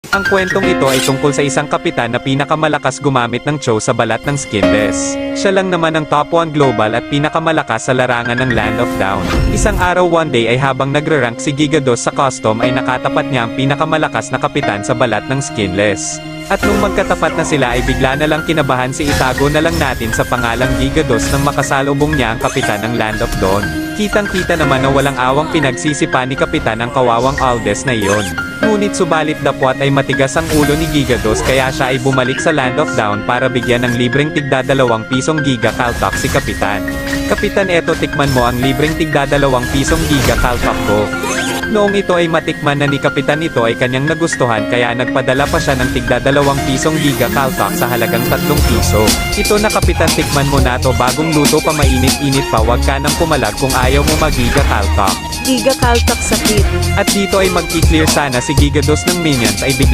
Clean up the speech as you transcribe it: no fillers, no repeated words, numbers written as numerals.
Ang kwentong ito ay tungkol sa isang kapitan na pinakamalakas gumamit ng Cho sa balat ng Skinless. Siya lang naman ang top 1 global at pinakamalakas sa larangan ng Land of Down. Isang araw one day ay habang nagre-rank si Gigados sa custom ay nakatapat niya ang pinakamalakas na kapitan sa balat ng Skinless. At nung magkatapat na sila ay bigla na lang kinabahan si itago na lang natin sa pangalang Gigados nang makasalubong niya ang kapitan ng Land of Dawn. Kitang-kita naman na walang awang pinagsisipa ni kapitan ang kawawang Aldes na iyon. Ngunit subalit dapwat ay matigas ang ulo ni Gigados kaya siya ay bumalik sa Land of Dawn para bigyan ng libreng tigda 2 pisong Giga Caltok si kapitan. Kapitan, eto tikman mo ang libreng tigda 2 pisong Giga Caltok ko. Noong ito ay matikman na ni kapitan, ito ay kanyang nagustuhan kaya nagpadala pa siya ng tigda 2 pisong Giga Caltok sa halagang 3 piso. Ito na kapitan, tikman mo na to, bagong luto pa, mainit-init pa, wag ka nang pumalag kung ayaw mo mag-Giga Caltok. Giga Caltok sakit. At dito ay magki-clear sana si Gigados ng minions ay bigla